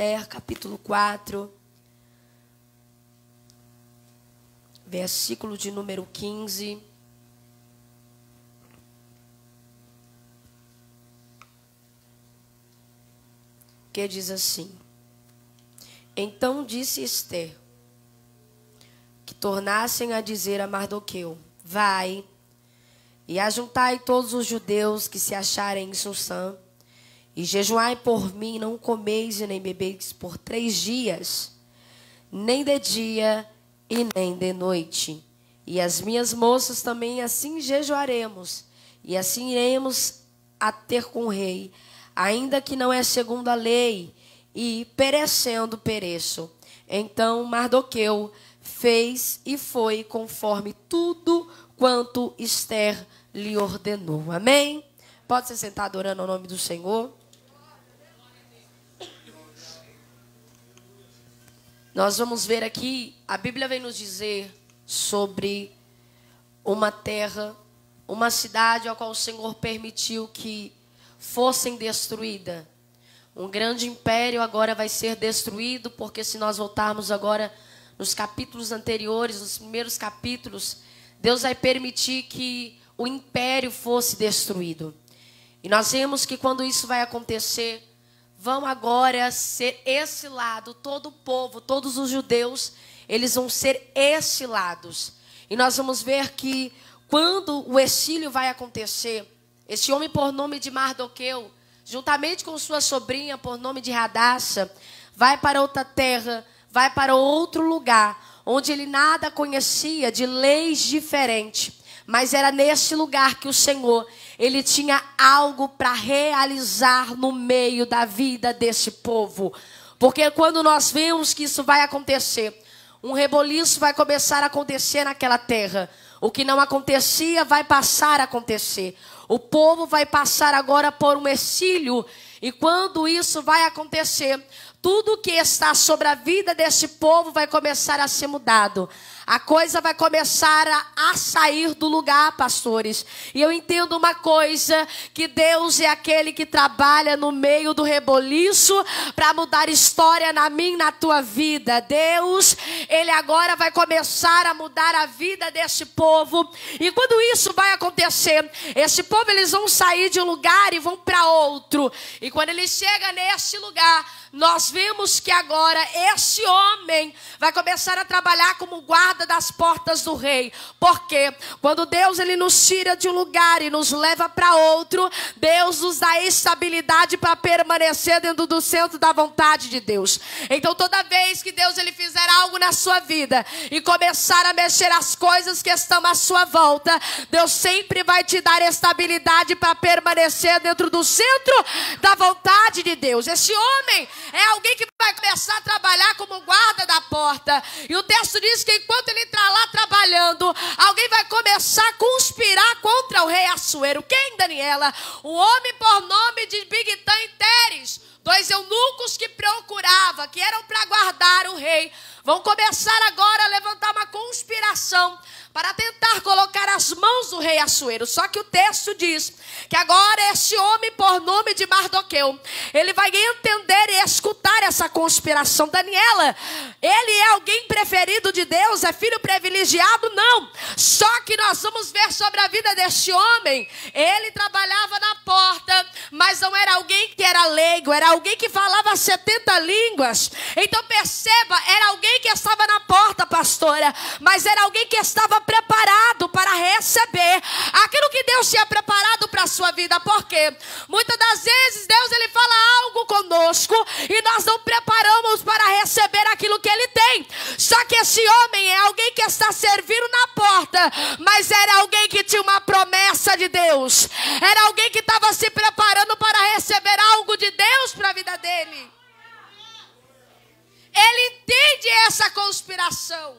Esther, capítulo 4, versículo de número 15. Que diz assim: Então disse Esther, que tornassem a dizer a Mardoqueu: Vai, e ajuntai todos os judeus que se acharem em Susã, e jejuai por mim, não comeis e nem bebeis por 3 dias, nem de dia e nem de noite. E as minhas moças também assim jejuaremos, e assim iremos a ter com o rei, ainda que não é segundo a lei, e perecendo pereço. Então Mardoqueu fez e foi conforme tudo quanto Esther lhe ordenou. Amém? Pode se sentar adorando ao nome do Senhor. Nós vamos ver aqui, a Bíblia vem nos dizer sobre uma terra, uma cidade a qual o Senhor permitiu que fossem destruídas. Um grande império agora vai ser destruído, porque se nós voltarmos agora nos capítulos anteriores, nos primeiros capítulos, Deus vai permitir que o império fosse destruído. E nós vemos que quando isso vai acontecer, vão agora ser exilados, todo o povo, todos os judeus, eles vão ser exilados. E nós vamos ver que quando o exílio vai acontecer, esse homem por nome de Mardoqueu, juntamente com sua sobrinha por nome de Radassa, vai para outra terra, vai para outro lugar, onde ele nada conhecia de leis diferentes. Mas era nesse lugar que o Senhor, ele tinha algo para realizar no meio da vida desse povo. Porque quando nós vemos que isso vai acontecer, um reboliço vai começar a acontecer naquela terra. O que não acontecia vai passar a acontecer. O povo vai passar agora por um exílio. E quando isso vai acontecer, tudo que está sobre a vida desse povo vai começar a ser mudado. A coisa vai começar a sair do lugar, pastores. E eu entendo uma coisa, que Deus é aquele que trabalha no meio do reboliço para mudar história na minha e na tua vida. Deus, ele agora vai começar a mudar a vida desse povo. E quando isso vai acontecer, esse povo, eles vão sair de um lugar e vão para outro. E quando ele chega nesse lugar, nós vemos que agora esse homem vai começar a trabalhar como guarda das portas do rei. Porque quando Deus, ele nos tira de um lugar e nos leva para outro, Deus nos dá estabilidade para permanecer dentro do centro da vontade de Deus. Então toda vez que Deus, ele fizer algo na sua vida e começar a mexer as coisas que estão à sua volta, Deus sempre vai te dar estabilidade para permanecer dentro do centro da vontade de Deus. Esse homem é alguém que vai começar a trabalhar como guarda da porta. E o texto diz que enquanto ele está lá trabalhando, alguém vai começar a conspirar contra o rei Assuero. Quem, Daniela? O homem por nome de Bigtan e Teres, 2 eunucos que procurava, que eram para guardar o rei, vão começar agora a levantar uma conspiração para tentar colocar as mãos do rei Assuero. Só que o texto diz que agora esse homem por nome de Mardoqueu, ele vai entender e escutar essa conspiração. Daniela, ele é alguém preferido de Deus? É filho privilegiado? Não. Só que nós vamos ver sobre a vida deste homem. Ele trabalhava na porta, mas não era alguém que era leigo, era alguém que falava 70 línguas. Então perceba, era alguém que estava na porta, pastora, mas era alguém que estava preparado para receber aquilo que Deus tinha preparado para a sua vida. Porque muitas das vezes Deus, ele fala algo conosco e nós não preparamos para receber aquilo que ele tem. Só que esse homem é alguém que está servindo na porta, mas era alguém que tinha uma promessa de Deus, era alguém que estava se preparando para receber algo de Deus para a vida dele. Ele entende essa conspiração.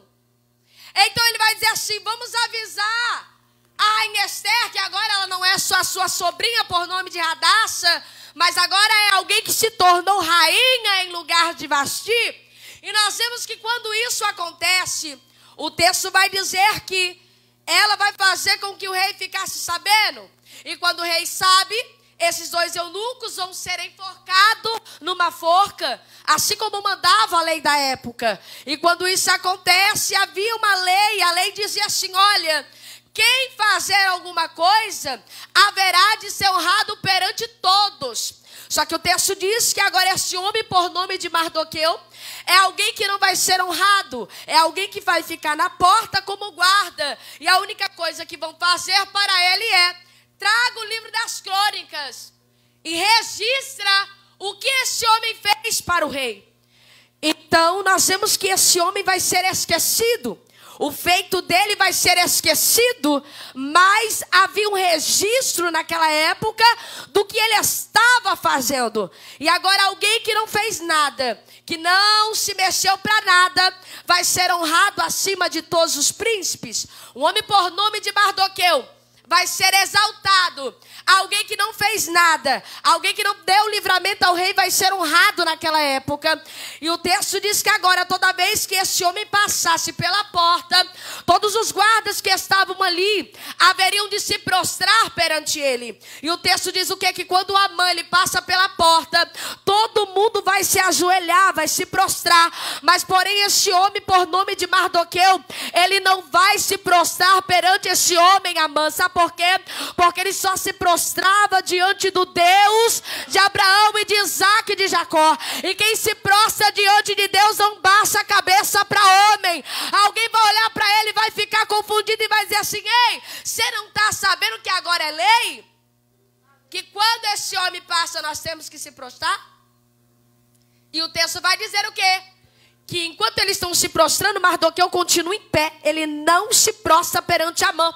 Então ele vai dizer assim: vamos avisar a Rainha Esther, que agora ela não é só a sua sobrinha por nome de Radassa, mas agora é alguém que se tornou rainha em lugar de Vasti. E nós vemos que quando isso acontece, o texto vai dizer que ela vai fazer com que o rei ficasse sabendo. E quando o rei sabe, esses 2 eunucos vão ser enforcados numa forca, assim como mandava a lei da época. E quando isso acontece, havia uma lei, a lei dizia assim, olha, quem fazer alguma coisa haverá de ser honrado perante todos. Só que o texto diz que agora esse homem, por nome de Mardoqueu, é alguém que não vai ser honrado. É alguém que vai ficar na porta como guarda. E a única coisa que vão fazer para ele é: traga o livro das crônicas e registra o que esse homem fez para o rei. Então nós vemos que esse homem vai ser esquecido. O feito dele vai ser esquecido, mas havia um registro naquela época do que ele estava fazendo. E agora alguém que não fez nada, que não se mexeu para nada, vai ser honrado acima de todos os príncipes. Um homem por nome de Mardoqueu vai ser exaltado. Alguém que não fez nada, alguém que não deu livramento ao rei, vai ser honrado naquela época. E o texto diz que agora, toda vez que esse homem passasse pela porta, todos os guardas que estavam ali haveriam de se prostrar perante ele. E o texto diz o quê? Que quando Amã ele passa pela porta, todo mundo vai se ajoelhar, vai se prostrar. Mas porém esse homem, por nome de Mardoqueu, ele não vai se prostrar perante esse homem, Amã. Sabe por quê? Porque ele só se prostrava diante do Deus de Abraão e de Isaac e de Jacó. E quem se prostra diante de Deus não baixa a cabeça para homem. Alguém vai olhar para ele, vai ficar confundido e vai dizer assim: ei, você não está sabendo que agora é lei? Que quando esse homem passa nós temos que se prostrar? E o texto vai dizer o quê? Que enquanto eles estão se prostrando, Mardoqueu continua em pé. Ele não se prostra perante Amã.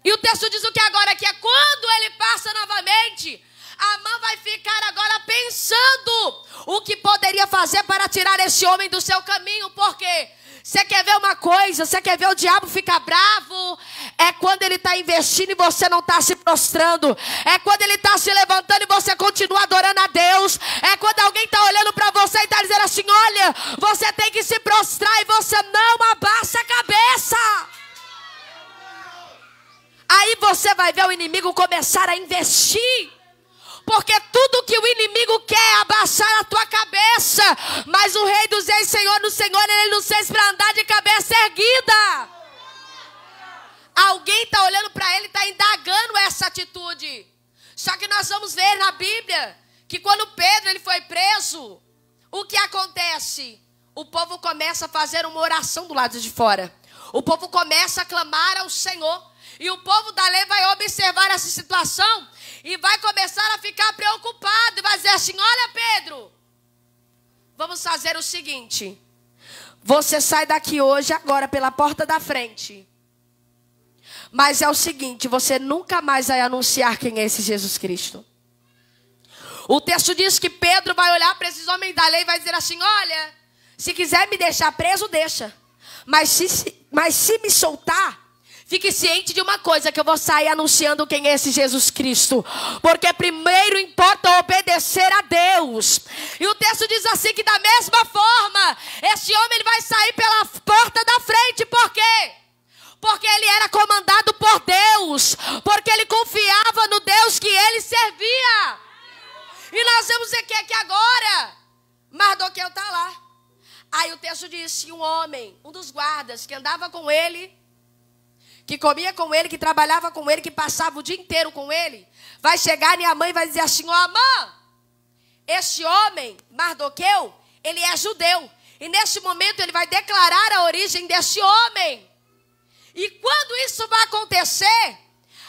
E o texto diz o que agora? Que é quando ele passa novamente, Amã vai ficar agora pensando o que poderia fazer para tirar esse homem do seu caminho. Por quê? Você quer ver uma coisa? Você quer ver o diabo ficar bravo? É quando ele está investindo e você não está se prostrando. É quando ele está se levantando e você continua adorando a Deus. É quando alguém está olhando para você e está dizendo assim: olha, você tem que se prostrar, e você não abaixa a cabeça. Aí você vai ver o inimigo começar a investir. Porque tudo que o inimigo quer é abaixar a tua cabeça. Mas o Rei dos Reis, Senhor do Senhor, ele nos fez para andar de cabeça erguida. Alguém está olhando para ele, está indagando essa atitude. Só que nós vamos ver na Bíblia que quando Pedro ele foi preso, o que acontece? O povo começa a fazer uma oração do lado de fora. O povo começa a clamar ao Senhor. E o povo da lei vai observar essa situação e vai começar a ficar preocupado. E vai dizer assim: olha, Pedro, vamos fazer o seguinte. Você sai daqui hoje, agora, pela porta da frente. Mas é o seguinte, você nunca mais vai anunciar quem é esse Jesus Cristo. O texto diz que Pedro vai olhar para esses homens da lei e vai dizer assim: olha, se quiser me deixar preso, deixa. Mas se me soltar, fique ciente de uma coisa, que eu vou sair anunciando quem é esse Jesus Cristo. Porque primeiro importa obedecer a Deus. E o texto diz assim, que da mesma forma, esse homem ele vai sair pela porta da frente. Por quê? Porque ele era comandado por Deus. Porque ele confiava no Deus que ele servia. E nós vemos aqui que agora, Mardoqueu está lá. Aí o texto diz que um homem, um dos guardas que andava com ele, que comia com ele, que trabalhava com ele, que passava o dia inteiro com ele, vai chegar em Amã e vai dizer assim: ó, Amã, este homem, Mardoqueu, ele é judeu. E neste momento ele vai declarar a origem desse homem. E quando isso vai acontecer,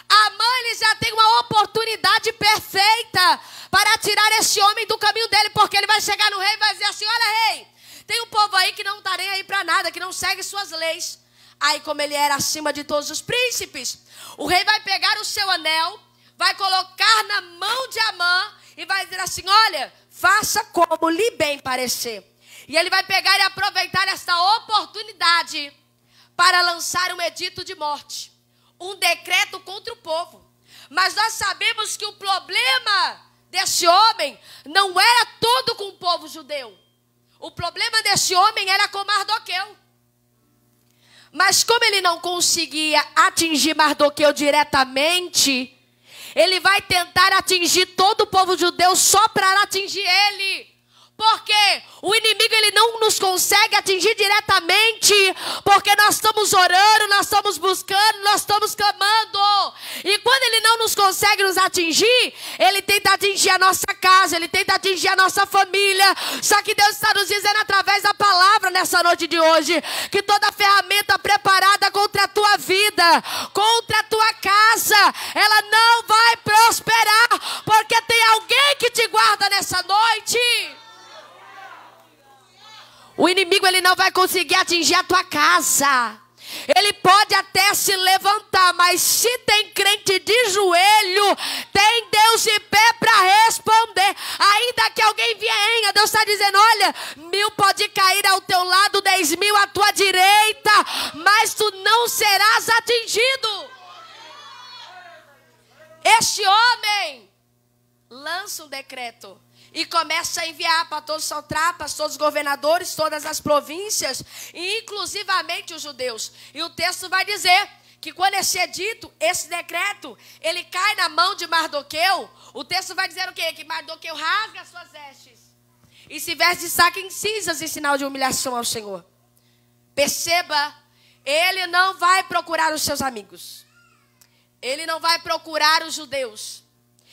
Amã ele já tem uma oportunidade perfeita para tirar esse homem do caminho dele. Porque ele vai chegar no rei e vai dizer assim: olha, rei, tem um povo aí que não está nem aí para nada, que não segue suas leis. Aí, como ele era acima de todos os príncipes, o rei vai pegar o seu anel, vai colocar na mão de Amã e vai dizer assim: olha, faça como lhe bem parecer. E ele vai pegar e aproveitar esta oportunidade para lançar um edito de morte, um decreto contra o povo. Mas nós sabemos que o problema desse homem não era todo com o povo judeu. O problema desse homem era com Mardoqueu. Mas como ele não conseguia atingir Mardoqueu diretamente, ele vai tentar atingir todo o povo judeu só para atingir ele. Porque o inimigo ele não nos consegue atingir diretamente, porque nós estamos orando, nós estamos buscando, nós estamos clamando. E quando ele não nos consegue nos atingir, ele tenta atingir a nossa casa, ele tenta atingir a nossa família. Só que Deus está nos dizendo através da palavra nessa noite de hoje, que toda ferramenta preparada contra a tua vida, contra a tua casa, ela não vai prosperar, porque tem alguém que te guarda nessa noite. O inimigo ele não vai conseguir atingir a tua casa. Ele pode até se levantar, mas se tem crente de joelho, tem Deus de pé para responder. Ainda que alguém venha, Deus está dizendo, olha, 1000 pode cair ao teu lado, 10.000 à tua direita, mas tu não serás atingido. Este homem lança um decreto e começa a enviar para todos os satrapas, todos os governadores, todas as províncias, e inclusivamente os judeus. E o texto vai dizer que quando esse edito, esse decreto, ele cai na mão de Mardoqueu, o texto vai dizer o quê? Que Mardoqueu rasga as suas vestes e se veste de saco em cinzas em sinal de humilhação ao Senhor. Perceba, ele não vai procurar os seus amigos. Ele não vai procurar os judeus.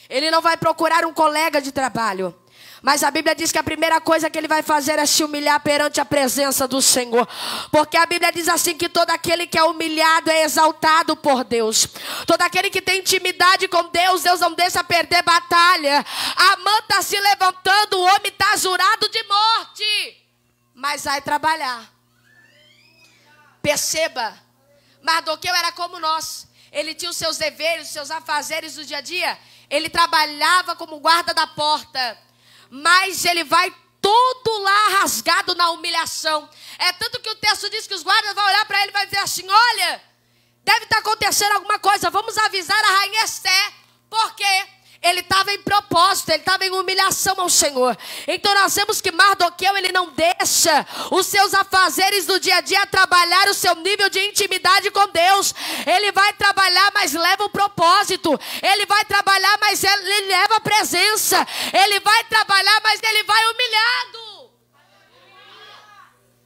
Ele não vai procurar um colega de trabalho. Mas a Bíblia diz que a primeira coisa que ele vai fazer é se humilhar perante a presença do Senhor. Porque a Bíblia diz assim que todo aquele que é humilhado é exaltado por Deus. Todo aquele que tem intimidade com Deus, Deus não deixa perder batalha. A mão está se levantando, o homem está jurado de morte, mas vai trabalhar. Perceba, Mardoqueu era como nós. Ele tinha os seus deveres, os seus afazeres do dia a dia. Ele trabalhava como guarda da porta, mas ele vai todo lá rasgado na humilhação. É tanto que o texto diz que os guardas vão olhar para ele e vai dizer assim, olha, deve estar acontecendo alguma coisa, vamos avisar a rainha Esté. Por quê? Ele estava em propósito, ele estava em humilhação ao Senhor. Então nós vemos que Mardoqueu, ele não deixa os seus afazeres do dia a dia trabalhar o seu nível de intimidade com Deus. Ele vai trabalhar, mas leva o propósito. Ele vai trabalhar, mas ele leva a presença. Ele vai trabalhar, mas ele vai humilhado.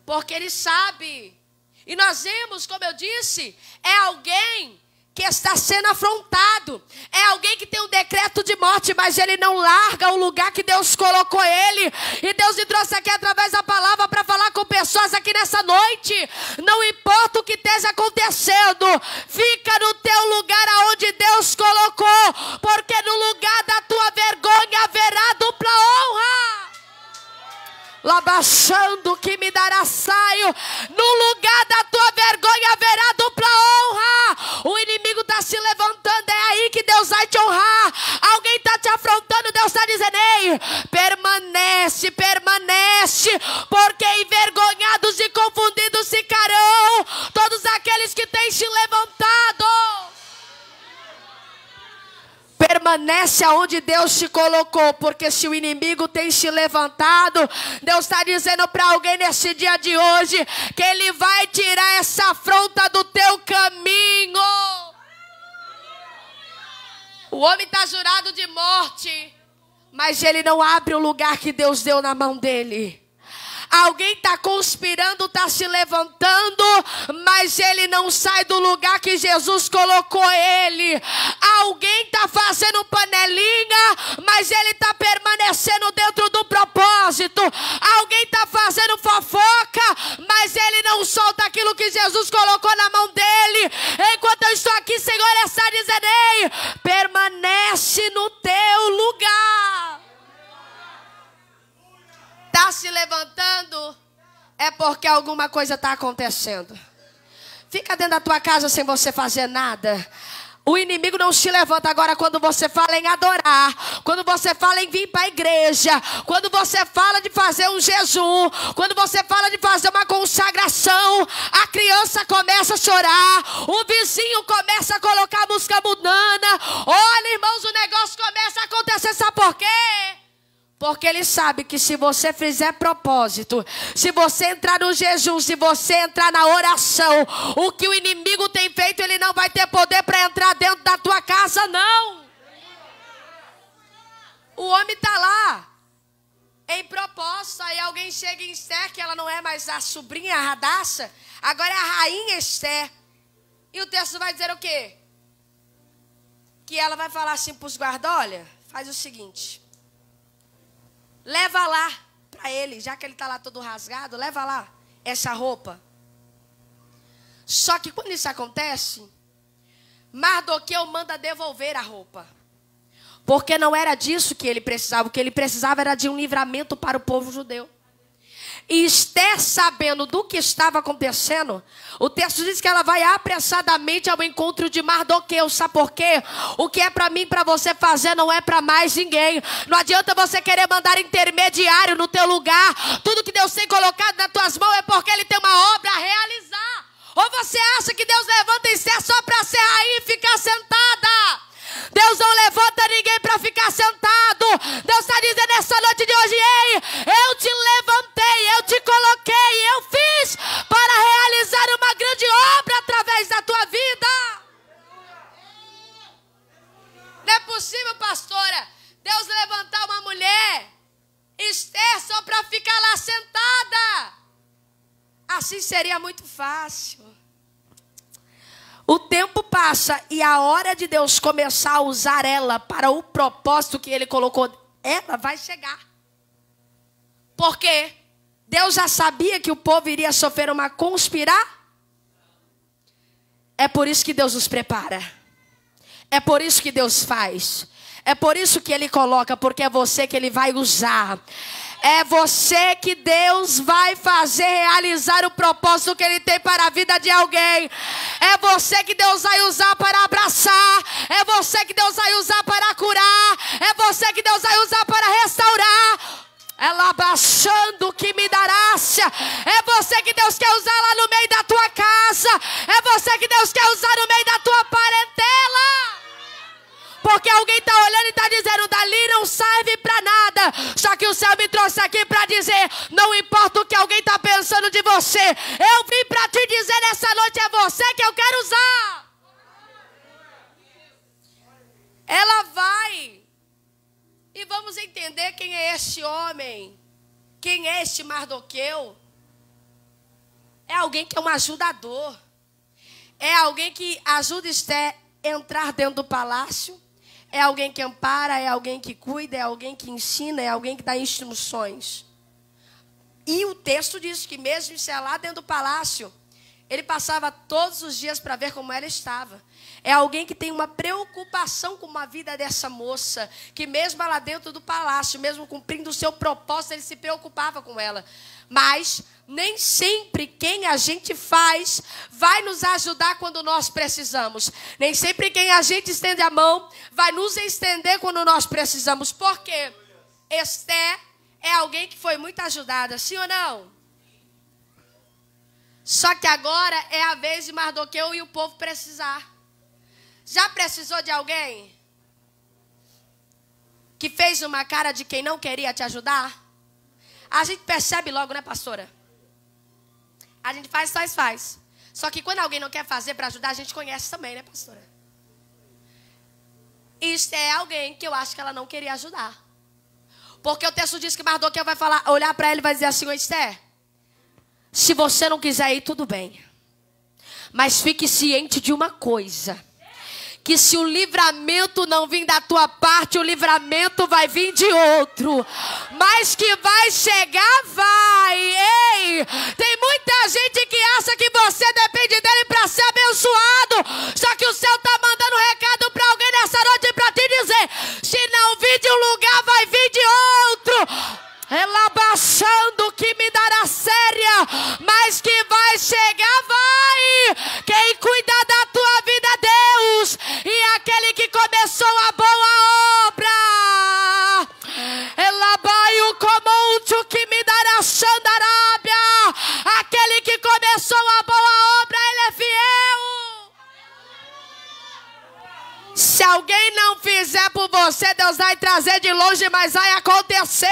Porque ele sabe. E nós vemos, como eu disse, é alguém que está sendo afrontado. É alguém que tem um decreto de morte, mas ele não larga o lugar que Deus colocou ele. E Deus me trouxe aqui através da palavra para falar com pessoas aqui nessa noite. Não importa o que esteja acontecendo, fica no teu lugar aonde Deus colocou, porque no lugar da tua vergonha haverá dupla honra. Labaxando que me dará saio. No lugar da tua vergonha haverá dupla honra. O inimigo está se levantando, é aí que Deus vai te honrar. Alguém está te afrontando, Deus está dizendo, ei, permanece, permanece, porque envergonhados e confundidos ficarão todos aqueles que têm se levantado. Permanece aonde Deus te colocou, porque se o inimigo tem se levantado, Deus está dizendo para alguém nesse dia de hoje, que Ele vai tirar essa afronta do teu caminho. O homem está jurado de morte, mas ele não abre o lugar que Deus deu na mão dele. Alguém está conspirando, está se levantando, mas ele não sai do lugar que Jesus colocou ele. Alguém está fazendo panelinha, mas ele está permanecendo dentro do propósito. Alguém está fazendo fofoca, mas ele não solta aquilo que Jesus colocou na mão dele. Enquanto eu estou aqui, Senhor, está dizendo, ei, permanece no teu lugar. Está se levantando, é porque alguma coisa está acontecendo. Fica dentro da tua casa sem você fazer nada. O inimigo não se levanta agora quando você fala em adorar, quando você fala em vir para a igreja, quando você fala de fazer um jejum, quando você fala de fazer uma consagração. A criança começa a chorar, o vizinho começa a colocar música mundana. Olha, irmãos, o negócio começa a acontecer, sabe por quê? Porque ele sabe que se você fizer propósito, se você entrar no jejum, se você entrar na oração, o que o inimigo tem feito, ele não vai ter poder para entrar dentro da tua casa, não. O homem está lá, em proposta, aí alguém chega em Esther, que ela não é mais a sobrinha, a Hadassah, agora é a rainha Esther. E o texto vai dizer o quê? Que ela vai falar assim para os guardas, olha, faz o seguinte, leva lá para ele, já que ele está lá todo rasgado, leva lá essa roupa. Só que quando isso acontece, Mardoqueu manda devolver a roupa. Porque não era disso que ele precisava. O que ele precisava era de um livramento para o povo judeu. E Esther, sabendo do que estava acontecendo, o texto diz que ela vai apressadamente ao encontro de Mardoqueu. Sabe por quê? O que é para mim, para você fazer, não é para mais ninguém. Não adianta você querer mandar intermediário no teu lugar. Tudo que Deus tem colocado nas tuas mãos é porque Ele tem uma obra a realizar. Ou você acha que Deus levanta Esther só para ser rainha e ficar sentada? Deus não levanta ninguém para ficar sentado. Deus está dizendo nessa noite de hoje, ei, eu te levantei, eu te coloquei, eu fiz para realizar uma grande obra através da tua vida. Não é possível, pastora, Deus levantar uma mulher, Esther, só para ficar lá sentada. Assim seria muito fácil. O tempo passa e a hora de Deus começar a usar ela para o propósito que Ele colocou, ela vai chegar. Porque Deus já sabia que o povo iria sofrer uma conspirar. É por isso que Deus nos prepara. É por isso que Deus faz. É por isso que Ele coloca, porque é você que Ele vai usar. É você que Deus vai fazer realizar o propósito que Ele tem para a vida de alguém. É você que Deus vai usar para abraçar. É você que Deus vai usar para curar. É você que Deus vai usar para restaurar. Ela baixando que me darácia. É você que Deus quer usar lá no meio da tua casa. É você que Deus quer usar no meio da tua parentela. Porque alguém está olhando e está dizendo, dali não serve para nada. Só que o céu me trouxe aqui para dizer, não importa o que alguém está pensando de você. Eu vim para te dizer nessa noite, é você que eu quero usar. Ela vai. E vamos entender quem é este homem. Quem é este Mardoqueu? É alguém que é um ajudador. É alguém que ajuda Esther a entrar dentro do palácio. É alguém que ampara, é alguém que cuida, é alguém que ensina, é alguém que dá instruções. E o texto diz que mesmo se lá dentro do palácio, ele passava todos os dias para ver como ela estava. É alguém que tem uma preocupação com a vida dessa moça, que mesmo lá dentro do palácio, mesmo cumprindo o seu propósito, ele se preocupava com ela. Mas nem sempre quem a gente faz vai nos ajudar quando nós precisamos. Nem sempre quem a gente estende a mão vai nos estender quando nós precisamos. Por quê? Esther é alguém que foi muito ajudada, sim ou não? Só que agora é a vez de Mardoqueu e o povo precisar. Já precisou de alguém que fez uma cara de quem não queria te ajudar? A gente percebe logo, né, pastora? A gente faz. Só que quando alguém não quer fazer para ajudar, a gente conhece também, né, pastora? Isso é alguém que eu acho que ela não queria ajudar. Porque o texto diz que Mardoqueu vai olhar para ele e vai dizer assim, Esther, se você não quiser ir, tudo bem. Mas fique ciente de uma coisa. Que se o livramento não vir da tua parte, o livramento vai vir de outro. Mas que vai chegar, vai. Ei, tem muita gente que acha que você depende dele para ser abençoado. Só que o céu está mandando um recado para alguém nessa noite para te dizer, se não vir de um lugar, vai vir de outro. Ela baixando que me dará séria, mas que vai chegar, vai. Quem cuida da tua vida é Deus, e aquele que começou a boa obra. Ela vai o comum que me dará Xandarábia. Aquele que começou a boa obra, ele é fiel. Se alguém não fizer por você, Deus vai trazer de longe, mas vai acontecer.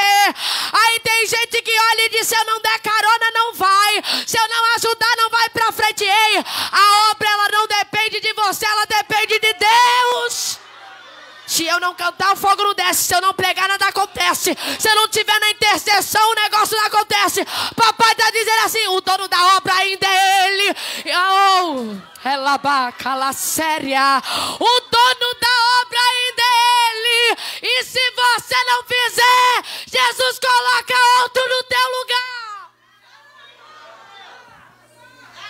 Aí tem gente que olha e diz, se eu não der carona, não vai. Se eu não ajudar, não vai pra frente. Ei, a obra, ela não depende de você, ela depende de Deus. Se eu não cantar, o fogo não desce. Se eu não pregar, nada acontece. Se não tiver na intercessão, o negócio não acontece. Papai está dizendo assim: o dono da obra ainda é ele. Ela baca lá séria. O dono da obra ainda é ele. E se você não fizer, Jesus coloca outro no teu lugar.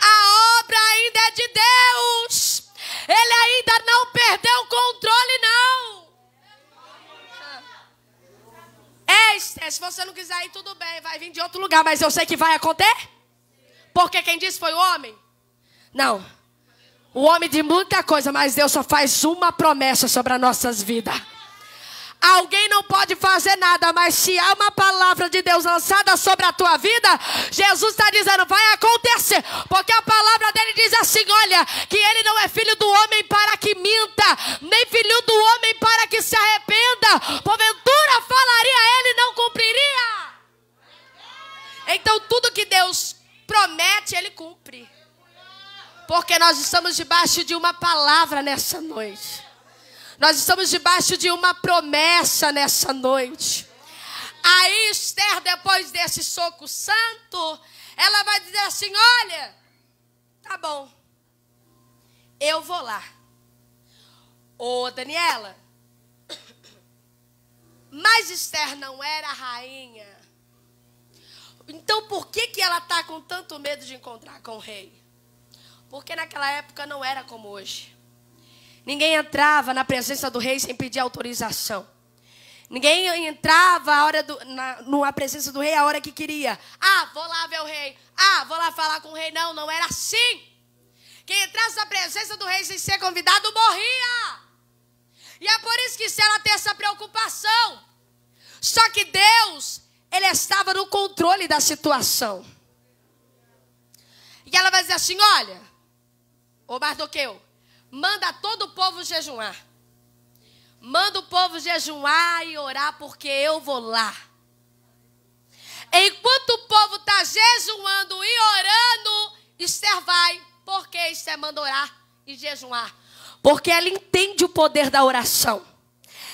A obra ainda é de Deus. Ele ainda não perdeu o controle, não. Esther, se você não quiser ir, tudo bem, vai vir de outro lugar, mas eu sei que vai acontecer. Porque quem disse foi o homem? Não. O homem de muita coisa, mas Deus só faz uma promessa sobre as nossas vidas. Alguém não pode fazer nada, mas se há uma palavra de Deus lançada sobre a tua vida, Jesus está dizendo, vai acontecer. Porque a palavra dele diz assim, olha, que ele não é filho do homem para que minta, nem filho do homem para que se arrependa. Porventura falaria ele, não cumpriria. Então tudo que Deus promete, ele cumpre. Porque nós estamos debaixo de uma palavra nessa noite. Nós estamos debaixo de uma promessa nessa noite. Aí Esther, depois desse soco santo, ela vai dizer assim, olha, tá bom, eu vou lá. Ô Daniela, mas Esther não era rainha. Então por que ela está com tanto medo de encontrar com o rei? Porque naquela época não era como hoje. Ninguém entrava na presença do rei sem pedir autorização. Ninguém entrava na presença do rei a hora que queria. Ah, vou lá ver o rei. Ah, vou lá falar com o rei. Não, não era assim. Quem entrasse na presença do rei sem ser convidado morria. E é por isso que ela tem essa preocupação. Só que Deus, ele estava no controle da situação. E ela vai dizer assim, olha, ô Mardoqueu, manda todo o povo jejuar. Manda o povo jejuar e orar, porque eu vou lá. Enquanto o povo está jejuando e orando, Esther vai. Por que Esther manda orar e jejuar? Porque ela entende o poder da oração.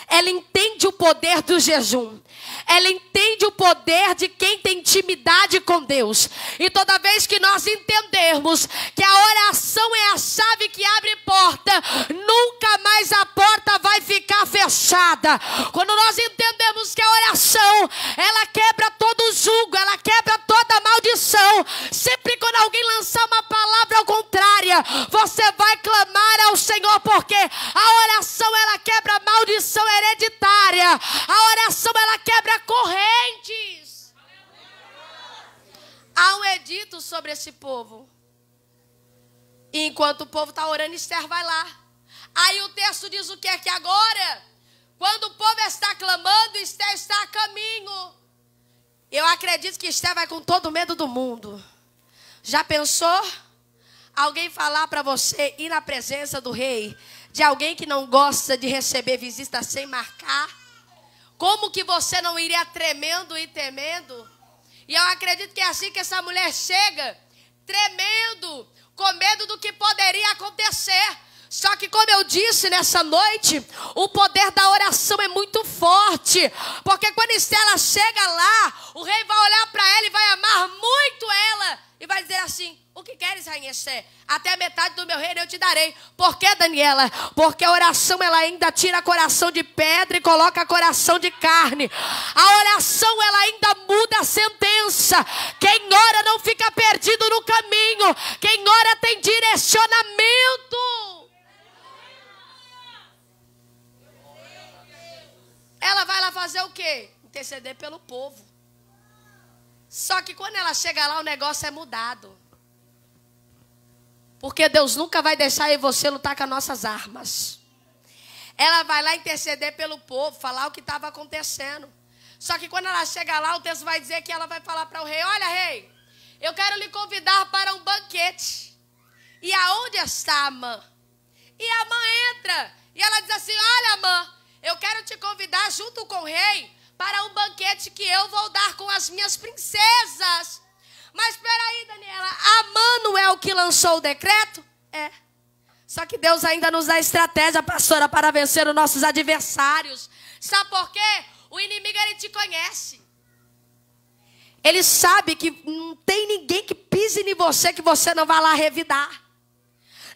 Ela entende o poder do jejum. Ela entende o poder de quem tem intimidade com Deus. E toda vez que nós entendermos que a oração é a chave que abre porta, nunca mais a porta vai ficar fechada. Quando nós entendemos que a oração, ela quebra todo jugo, ela quebra toda maldição. Sempre quando alguém lançar uma palavra ao contrária, você vai clamar ao Senhor, porque a oração, ela quebra maldição hereditária. A oração, ela quebra correntes. Há um edito sobre esse povo. E enquanto o povo está orando, Esther vai lá. Aí o texto diz o quê? Que agora, quando o povo está clamando, Esther está a caminho. Eu acredito que Esther vai com todo o medo do mundo. Já pensou? Alguém falar para você ir na presença do rei, de alguém que não gosta de receber visita sem marcar? Como que você não iria tremendo e temendo? E eu acredito que é assim que essa mulher chega, tremendo, com medo do que poderia acontecer. Só que como eu disse nessa noite, o poder da oração é muito forte. Porque quando Esther chega lá, o rei vai olhar para ela e vai amar muito ela. E vai dizer assim, o que queres, rainha Esther? Até a metade do meu reino eu te darei. Por que, Daniela? Porque a oração, ela ainda tira coração de pedra e coloca coração de carne. A oração, ela ainda muda a sentença. Quem ora não fica perdido no caminho. Quem ora tem direcionamento. Ela vai lá fazer o quê? Interceder pelo povo. Só que quando ela chega lá, o negócio é mudado. Porque Deus nunca vai deixar eu e você lutar com as nossas armas. Ela vai lá interceder pelo povo, falar o que estava acontecendo. Só que quando ela chega lá, o texto vai dizer que ela vai falar para o rei, olha rei, eu quero lhe convidar para um banquete. E aonde está Amã? E Amã entra. E ela diz assim, olha Amã, eu quero te convidar junto com o rei para um banquete que eu vou dar com as minhas princesas. Mas espera aí, Daniela, Amã não é o que lançou o decreto? É. Só que Deus ainda nos dá estratégia, pastora, para vencer os nossos adversários. Sabe por quê? O inimigo, ele te conhece. Ele sabe que não tem ninguém que pise em você que você não vá lá revidar.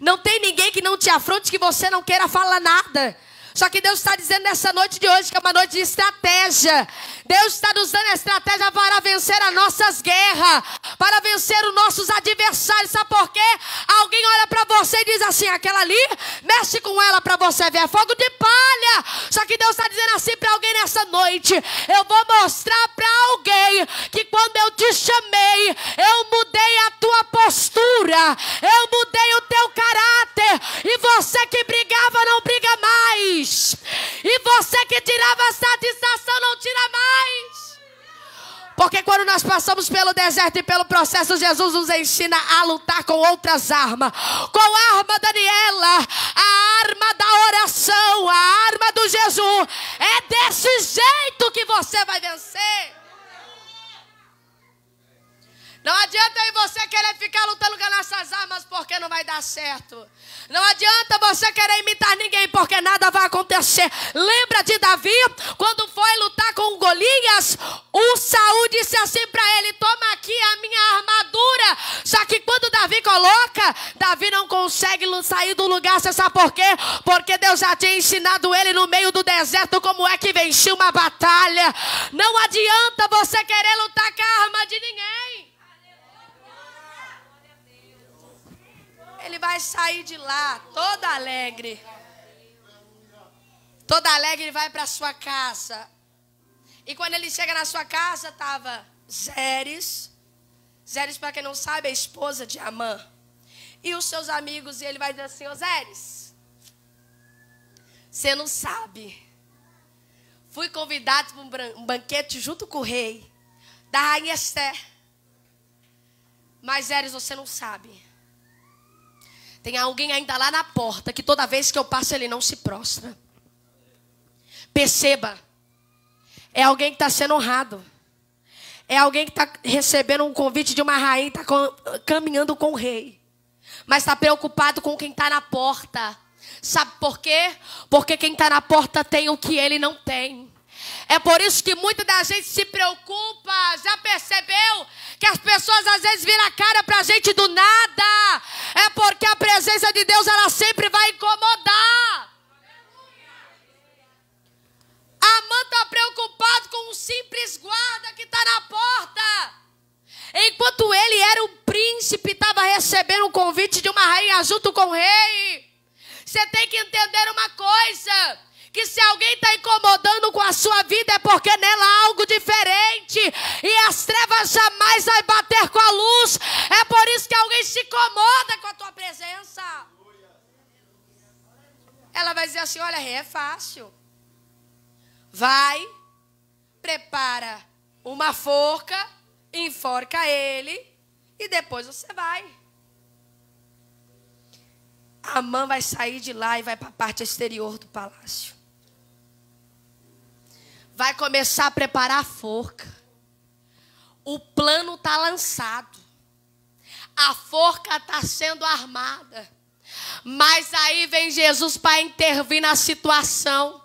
Não tem ninguém que não te afronte que você não queira falar nada. Só que Deus está dizendo nessa noite de hoje que é uma noite de estratégia. Deus está nos dando a estratégia para vencer as nossas guerras, para vencer os nossos adversários. Sabe por quê? Alguém olha para você e diz assim: aquela ali, mexe com ela para você ver, é fogo de palha. Só que Deus está dizendo assim para alguém nessa noite: eu vou mostrar para alguém que quando eu te chamei, eu mudei a tua postura, eu mudei o teu caráter, e você que brigava não briga mais. E você que tirava satisfação não tira mais. Porque quando nós passamos pelo deserto e pelo processo, Jesus nos ensina a lutar com outras armas. Com a arma Daniela, a arma da oração, a arma do jejum. É desse jeito que você vai vencer. Não adianta aí você querer ficar lutando com essas armas, porque não vai dar certo. Não adianta você querer imitar ninguém, porque nada vai acontecer. Lembra de Davi, quando foi lutar com Golias, o Saul disse assim para ele: toma aqui a minha armadura. Só que quando Davi coloca, Davi não consegue sair do lugar. Você sabe por quê? Porque Deus já tinha ensinado ele no meio do deserto como é que vencia uma batalha. Não adianta você querer lutar com a arma de ninguém. Ele vai sair de lá todo alegre. Todo alegre, ele vai para sua casa. E quando ele chega na sua casa, estava Zeres. Zeres, para quem não sabe, é a esposa de Amã. E os seus amigos, e ele vai dizer assim: ô Zeres, você não sabe. Fui convidado para um banquete junto com o rei, da rainha Esther. Mas Zeres, você não sabe. Tem alguém ainda lá na porta que toda vez que eu passo ele não se prostra. Perceba, é alguém que está sendo honrado. É alguém que está recebendo um convite de uma rainha, está caminhando com o rei. Mas está preocupado com quem está na porta. Sabe por quê? Porque quem está na porta tem o que ele não tem. É por isso que muita da gente se preocupa. Já percebeu que as pessoas às vezes viram a cara pra gente do nada? É porque a presença de Deus, ela sempre vai incomodar. Amã está preocupado com um simples guarda que está na porta. Enquanto ele era um príncipe, estava recebendo um convite de uma rainha junto com o rei. Você tem que entender uma coisa: que se alguém está incomodando com a sua vida, é porque nela há algo diferente. E as trevas jamais vai bater com a luz. É por isso que alguém se incomoda com a tua presença. Ela vai dizer assim: olha, é fácil. Vai, prepara uma forca, enforca ele, e depois você vai. Amã vai sair de lá e vai para a parte exterior do palácio. Vai começar a preparar a forca. O plano está lançado. A forca está sendo armada. Mas aí vem Jesus para intervir na situação.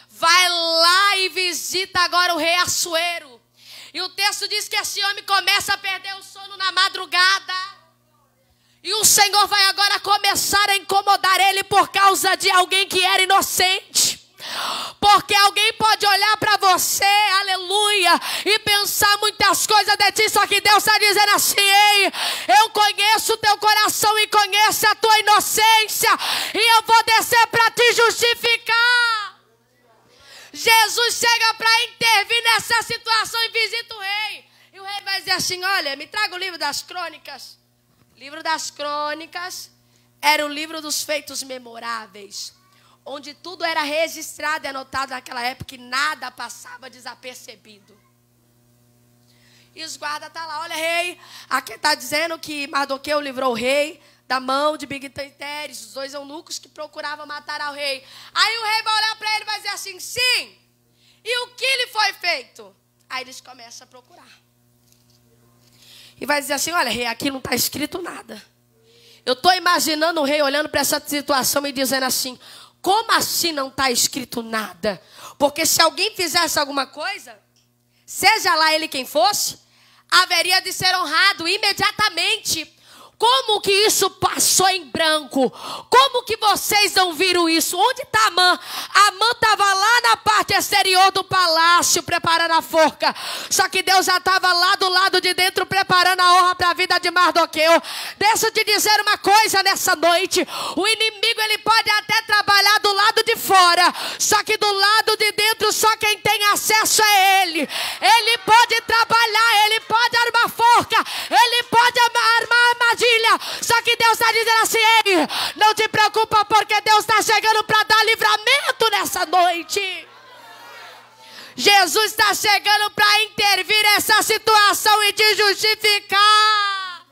Vai lá e visita agora o rei Assuero. E o texto diz que esse homem começa a perder o sono na madrugada. E o Senhor vai agora começar a incomodar ele por causa de alguém que era inocente. Porque alguém pode olhar para você, aleluia, e pensar muitas coisas de ti. Só que Deus está dizendo assim: ei, eu conheço o teu coração e conheço a tua inocência, e eu vou descer para te justificar. Jesus chega para intervir nessa situação e visita o rei. E o rei vai dizer assim: olha, me traga o livro das crônicas. O livro das crônicas era o livro dos feitos memoráveis, onde tudo era registrado e anotado naquela época e nada passava desapercebido. E os guardas estão lá: olha, rei, aqui está dizendo que Mardoqueu livrou o rei da mão de Bigtan-Teres, os dois eunucos que procuravam matar ao rei. Aí o rei vai olhar para ele e vai dizer assim: sim, e o que lhe foi feito? Aí eles começam a procurar. E vai dizer assim: olha, rei, aqui não está escrito nada. Eu estou imaginando o rei olhando para essa situação e dizendo assim: Como assim não está escrito nada? Porque se alguém fizesse alguma coisa, seja lá ele quem fosse, haveria de ser honrado imediatamente. Como que isso passou em branco? Como que vocês não viram isso? Onde está Amã? Amã estava lá na parte exterior do palácio preparando a forca. Só que Deus já estava lá do lado de dentro preparando a honra para a vida de Mardoqueu. Deixa eu te dizer uma coisa nessa noite. O inimigo ele pode até trabalhar do lado de fora. Só que do lado de dentro só quem tem acesso é ele. Ele pode trabalhar, ele pode armar forca, ele pode armar armadilha. Só que Deus está dizendo assim: ei, não te preocupa, porque Deus está chegando para dar livramento nessa noite. Jesus está chegando para intervir nessa situação e te justificar.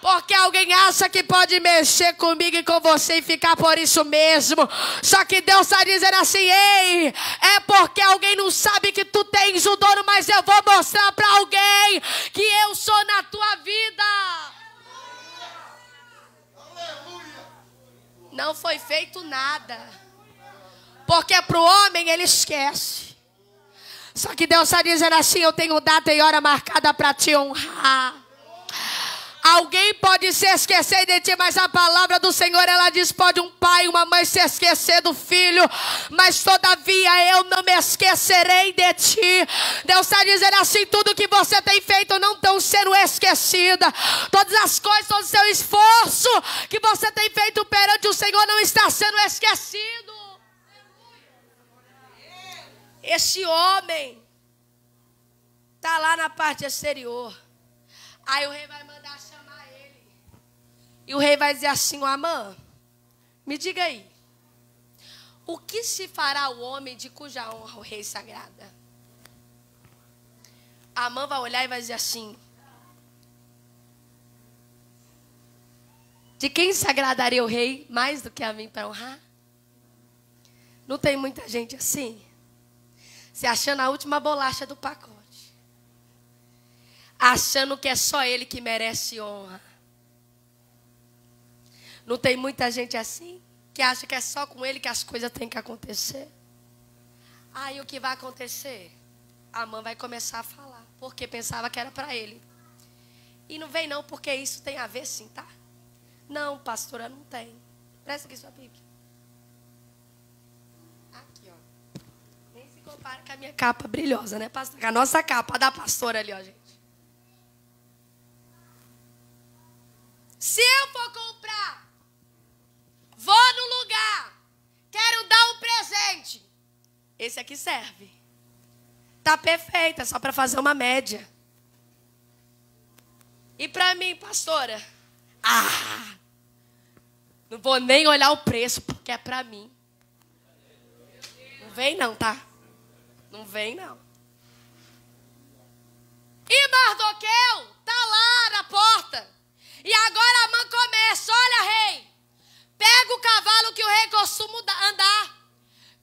Porque alguém acha que pode mexer comigo e com você e ficar por isso mesmo. Só que Deus está dizendo assim: ei, é porque alguém não sabe que tu tens o dono, mas eu vou mostrar para alguém que eu sou na tua vida. Não foi feito nada. Porque para o homem ele esquece. Só que Deus está dizendo assim: eu tenho data e hora marcada para te honrar. Alguém pode se esquecer de ti, mas a palavra do Senhor, ela diz: pode um pai e uma mãe se esquecer do filho, mas todavia eu não me esquecerei de ti. Deus está dizendo assim: tudo que você tem feito não estão sendo esquecida. Todas as coisas, todo o seu esforço que você tem feito perante o Senhor não está sendo esquecido. Esse homem está lá na parte exterior. Aí o rei vai mandar chamar ele. E o rei vai dizer assim: Amã, me diga aí, o que se fará o homem de cuja honra o rei sagrada? Amã vai olhar e vai dizer assim: de quem se agradaria o rei mais do que a mim para honrar? Não tem muita gente assim? Se achando a última bolacha do pacote. Achando que é só ele que merece honra. Não tem muita gente assim? Que acha que é só com ele que as coisas têm que acontecer. Aí o que vai acontecer? Amã vai começar a falar. Porque pensava que era para ele. E não vem não, porque isso tem a ver sim, tá? Não, pastora, não tem. Presta aqui sua Bíblia. Aqui, ó. Nem se compara com a minha capa brilhosa, né, pastor? Com a nossa capa, a da pastora ali, ó, gente. Se eu for comprar, vou no lugar, quero dar um presente. Esse aqui serve. Tá perfeito, é só para fazer uma média. E para mim, pastora? Não vou nem olhar o preço, porque é para mim. Não vem não, tá? Não vem não. E Mardoqueu tá lá na porta. E agora Amã começa: olha, rei, pega o cavalo que o rei costuma andar,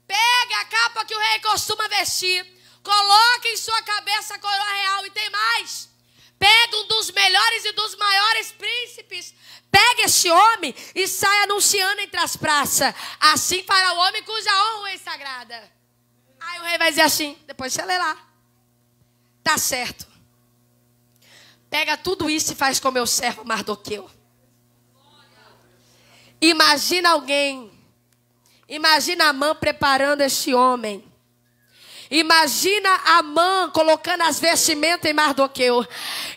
pega a capa que o rei costuma vestir, coloca em sua cabeça a coroa real, e tem mais, pega um dos melhores e dos maiores príncipes, pega esse homem e sai anunciando entre as praças: assim fará o homem cuja honra é sagrada. Aí o rei vai dizer assim, depois você lê lá: tá certo. Pega tudo isso e faz com meu servo Mardoqueu. Imagina alguém. Imagina Amã preparando este homem. Imagina Amã colocando as vestimentas em Mardoqueu.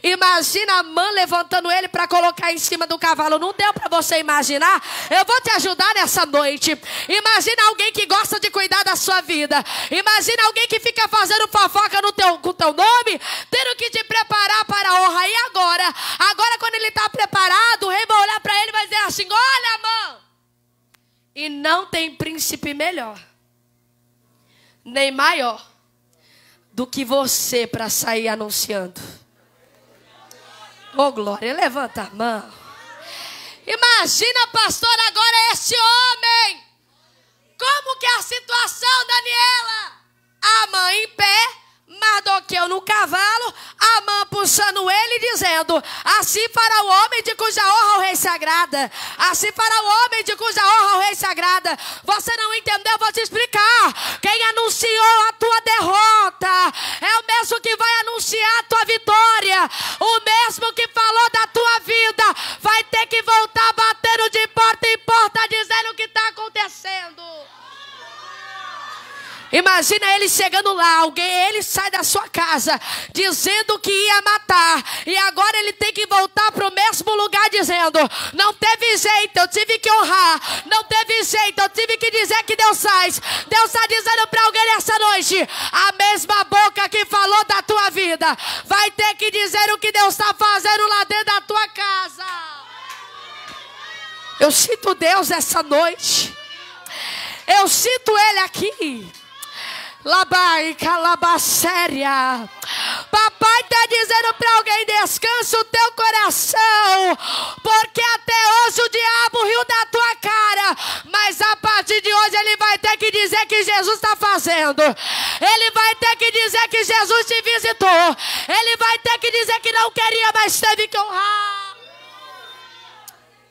Imagina Amã levantando ele para colocar em cima do cavalo. Não deu para você imaginar? Eu vou te ajudar nessa noite. Imagina alguém que gosta de cuidar da sua vida. Imagina alguém que fica fazendo fofoca com o teu nome, tendo que te preparar para a honra. E agora? Agora quando ele está preparado, o rei vai olhar para ele e vai dizer assim: olha, Amã, e não tem príncipe melhor nem maior do que você para sair anunciando. Oh, glória, levanta a mão. Imagina, pastor, agora esse homem. Como que é a situação, Daniela? Amã em pé, Mardoqueu no cavalo, Amã puxando ele, dizendo: assim fará o homem de cuja honra o rei se agrada. Assim fará o homem de cuja honra o rei se agrada. Você não entendeu? Vou te explicar. Quem anunciou a tua derrota é o mesmo que vai anunciar a tua vitória. O mesmo que falou da tua vida vai ter que voltar batendo de porta em porta, dizendo o que está acontecendo. Imagina ele chegando lá, ele sai da sua casa dizendo que ia matar, e agora ele tem que voltar para o mesmo lugar dizendo: não teve jeito, eu tive que honrar, não teve jeito, eu tive que dizer que Deus faz. Deus está dizendo para alguém nessa noite: a mesma boca que falou da tua vida vai ter que dizer o que Deus está fazendo lá dentro da tua casa. Eu sinto Deus essa noite, eu sinto Ele aqui. Labai, calabasséria. Papai está dizendo para alguém: descansa o teu coração, porque até hoje o diabo riu da tua cara, mas a partir de hoje ele vai ter que dizer que Jesus está fazendo. Ele vai ter que dizer que Jesus te visitou. Ele vai ter que dizer que não queria, mas teve que honrar.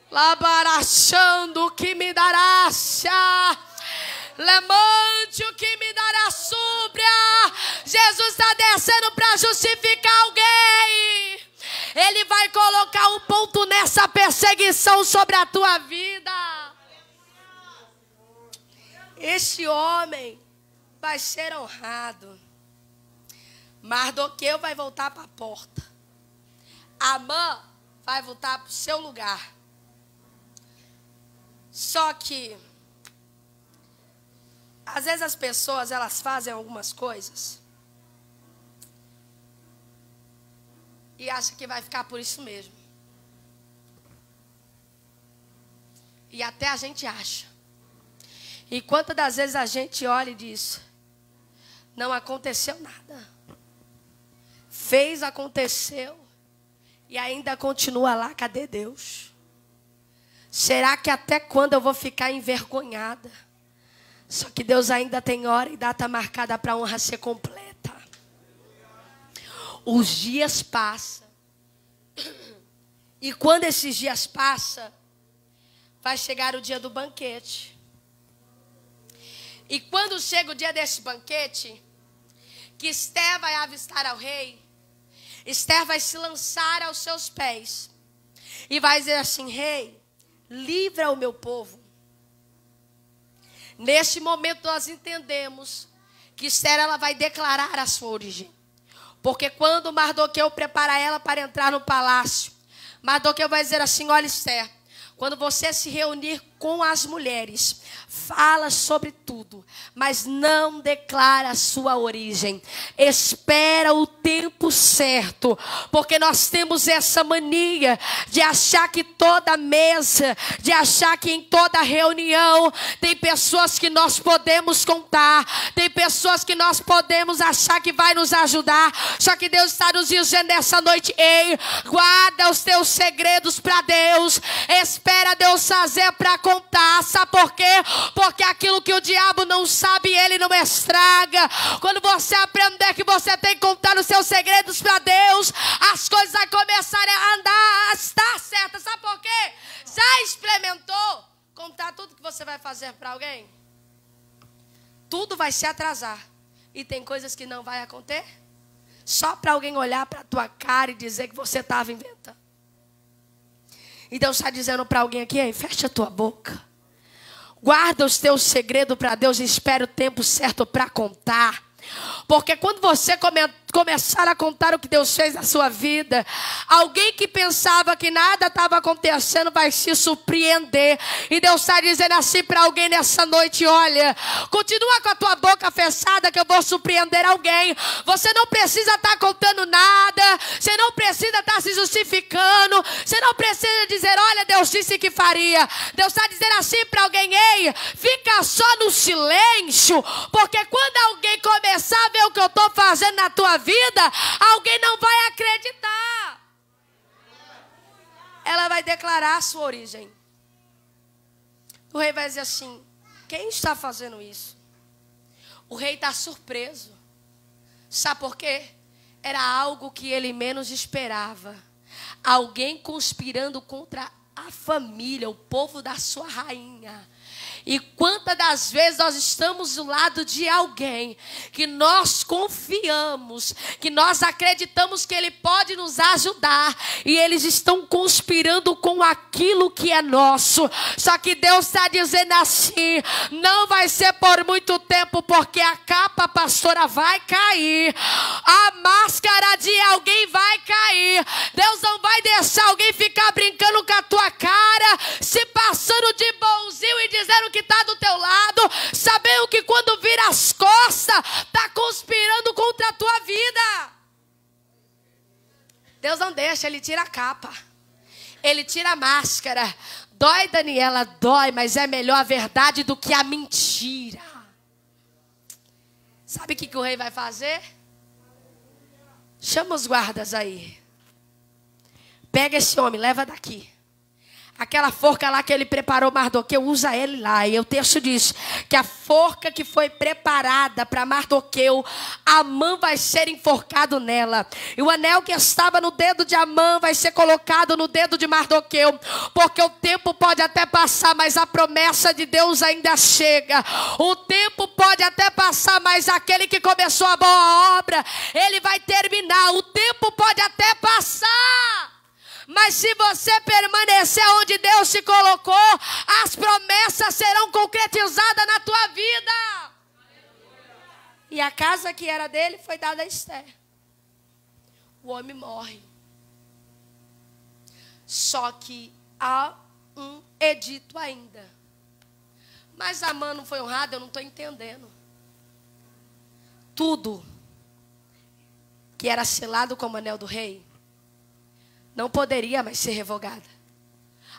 Labarachando que me darás. Levante o que me dará súbria. Jesus está descendo para justificar alguém. Ele vai colocar um ponto nessa perseguição sobre a tua vida. Este homem vai ser honrado. Mardoqueu vai voltar para a porta. Amã vai voltar para o seu lugar. Só que às vezes as pessoas, elas fazem algumas coisas e acham que vai ficar por isso mesmo. E até a gente acha. E quantas das vezes a gente olha e diz: não aconteceu nada. Fez, aconteceu, e ainda continua lá. Cadê Deus? Será que até quando eu vou ficar envergonhada? Só que Deus ainda tem hora e data marcada para a honra ser completa. Os dias passam. E quando esses dias passam, vai chegar o dia do banquete. E quando chega o dia desse banquete, que Esther vai avistar ao rei, Esther vai se lançar aos seus pés e vai dizer assim: rei, livra o meu povo. Neste momento nós entendemos que Esther, ela vai declarar a sua origem. Porque quando Mardoqueu prepara ela para entrar no palácio, Mardoqueu vai dizer assim: olha, Esther, quando você se reunir com as mulheres, fala sobre tudo, mas não declara a sua origem. Espera o tempo certo, porque nós temos essa mania de achar que toda mesa, de achar que em toda reunião tem pessoas que nós podemos contar, tem pessoas que nós podemos achar que vai nos ajudar. Só que Deus está nos dizendo nessa noite: ei, guarda os teus segredos para Deus, espera Deus fazer para contar. Sabe por quê? Porque aquilo que o diabo não sabe, ele não estraga. Quando você aprender que você tem que contar os seus segredos para Deus, as coisas vão começar a andar, a estar certas. Sabe por quê? Já experimentou contar tudo que você vai fazer para alguém? Tudo vai se atrasar. E tem coisas que não vai acontecer só para alguém olhar para a tua cara e dizer que você estava inventando. E Deus está dizendo para alguém aqui: fecha a tua boca. Guarda os teus segredos para Deus e espera o tempo certo para contar. Porque quando você começar a contar o que Deus fez na sua vida, alguém que pensava que nada estava acontecendo vai se surpreender. E Deus está dizendo assim para alguém nessa noite: olha, continua com a tua boca fechada que eu vou surpreender alguém. Você não precisa estar contando nada, você não precisa estar se justificando, você não precisa dizer: olha, Deus disse que faria. Deus está dizendo assim para alguém: ei, fica só no silêncio, porque quando alguém começar a ver o que eu estou fazendo na tua vida, alguém não vai acreditar. Ela vai declarar a sua origem. O rei vai dizer assim: quem está fazendo isso? O rei está surpreso. Sabe por quê? Era algo que ele menos esperava. Alguém conspirando contra a família, o povo da sua rainha. E quantas das vezes nós estamos do lado de alguém que nós confiamos, que nós acreditamos que ele pode nos ajudar, e eles estão conspirando com aquilo que é nosso. Só que Deus está dizendo assim: não vai ser por muito tempo, porque a capa, pastora, vai cair, a máscara de alguém vai cair. Deus não vai deixar alguém ficar brincando com a tua cara, se passando de bonzinho e dizendo que está do teu lado, sabendo que quando vira as costas, está conspirando contra a tua vida. Deus não deixa, ele tira a capa, ele tira a máscara. Dói, Daniela, dói, mas é melhor a verdade do que a mentira. Sabe o que o rei vai fazer? Chama os guardas aí. Pega esse homem, leva daqui. Aquela forca lá que ele preparou, Mardoqueu, usa ele lá. E o texto diz que a forca que foi preparada para Mardoqueu, Amã vai ser enforcado nela. E o anel que estava no dedo de Amã vai ser colocado no dedo de Mardoqueu. Porque o tempo pode até passar, mas a promessa de Deus ainda chega. O tempo pode até passar, mas aquele que começou a boa obra, ele vai terminar. O tempo pode até passar, mas se você permanecer onde Deus te colocou, as promessas serão concretizadas na tua vida. E a casa que era dele foi dada a Esther. O homem morre. Só que há um edito ainda. Mas Amã não foi honrado, eu não estou entendendo. Tudo que era selado como anel do rei não poderia mais ser revogada.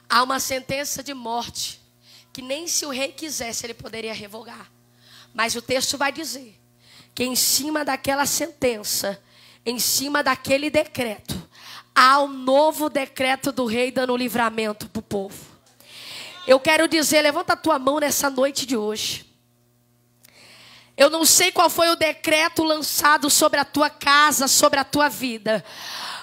Há uma sentença de morte que nem se o rei quisesse ele poderia revogar. Mas o texto vai dizer que em cima daquela sentença, em cima daquele decreto, há um novo decreto do rei dando livramento para o povo. Eu quero dizer, levanta a tua mão nessa noite de hoje. Eu não sei qual foi o decreto lançado sobre a tua casa, sobre a tua vida,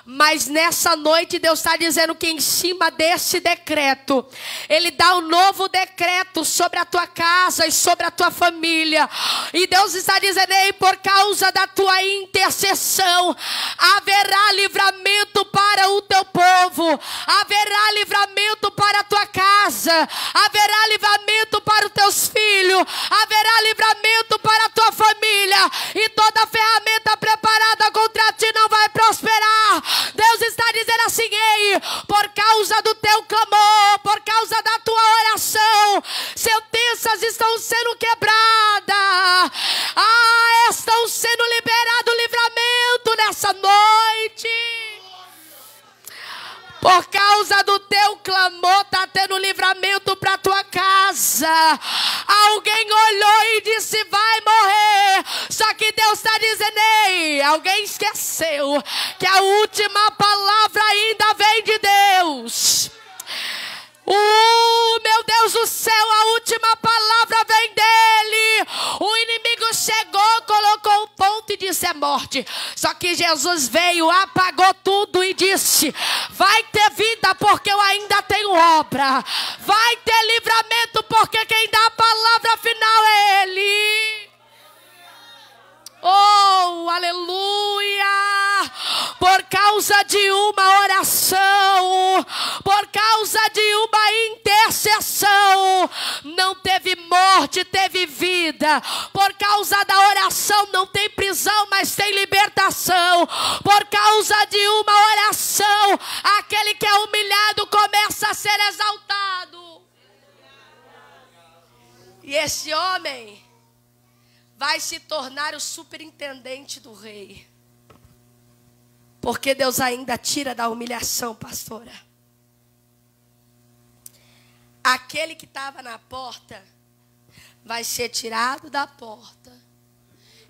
mas nessa noite Deus está dizendo que em cima desse decreto, Ele dá um novo decreto sobre a tua casa e sobre a tua família. E Deus está dizendo: ei, por causa da tua intercessão, haverá livramento para o teu povo, haverá livramento para a tua casa, haverá livramento para os teus filhos, haverá livramento para a tua família. E toda ferramenta preparada contra ti não vai prosperar. Deus está dizendo assim: ei, por causa do teu clamor, por causa da tua oração, sentenças estão sendo quebradas. Estão sendo liberado livramento nessa noite. Por causa do teu clamor, está tendo livramento para a tua casa. Alguém olhou e disse: vai morrer. Só que Deus está dizendo: ei, alguém esqueceu que a última palavra ainda vem de Deus. Meu Deus do céu, a última palavra vem dele. O inimigo chegou, colocou um ponto e disse: é morte. Só que Jesus veio, apagou tudo e disse: vai ter vida, porque eu ainda tenho obra. Vai ter livramento, porque quem dá a palavra final é Ele. Oh, aleluia! Por causa de uma oração, por causa de uma intercessão, não teve morte, teve vida. Por causa da oração não tem prisão, mas tem libertação. Por causa de uma oração, aquele que é humilhado começa a ser exaltado. E esse homem vai se tornar o superintendente do rei. Porque Deus ainda tira da humilhação, pastora. Aquele que estava na porta vai ser tirado da porta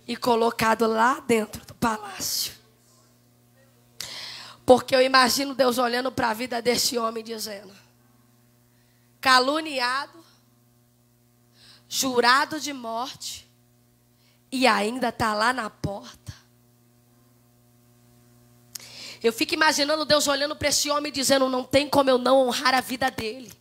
e colocado lá dentro do palácio. Porque eu imagino Deus olhando para a vida desse homem dizendo: caluniado, jurado de morte, e ainda está lá na porta. Eu fico imaginando Deus olhando para esse homem e dizendo: não tem como eu não honrar a vida dele.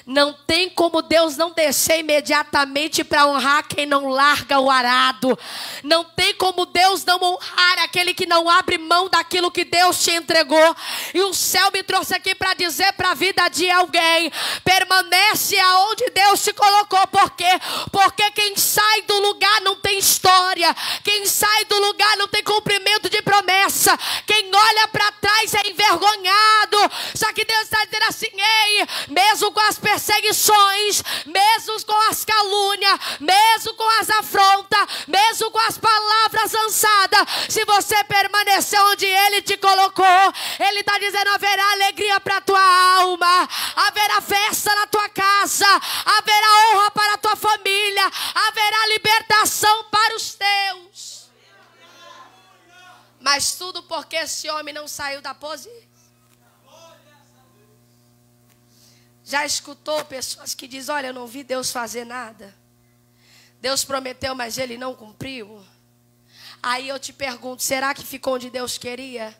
Não tem como Deus não descer imediatamente para honrar quem não larga o arado. Não tem como Deus não honrar aquele que não abre mão daquilo que Deus te entregou. E o céu me trouxe aqui para dizer para a vida de alguém: permanece aonde Deus te colocou. Por quê? Porque quem sai do lugar não tem história. Quem sai do lugar não tem cumprimento de promessa. Quem olha para trás é envergonhado. Só que Deus está dizendo assim: ei, mesmo com as perseguições, mesmo com as calúnias, mesmo com as afrontas, mesmo com as palavras lançadas, se você permanecer onde Ele te colocou, Ele está dizendo: haverá alegria para a tua alma, haverá festa na tua casa, haverá honra para a tua família, haverá libertação para os teus. Mas tudo porque esse homem não saiu da posição. Já escutou pessoas que dizem: olha, eu não vi Deus fazer nada. Deus prometeu, mas Ele não cumpriu. Aí eu te pergunto: será que ficou onde Deus queria?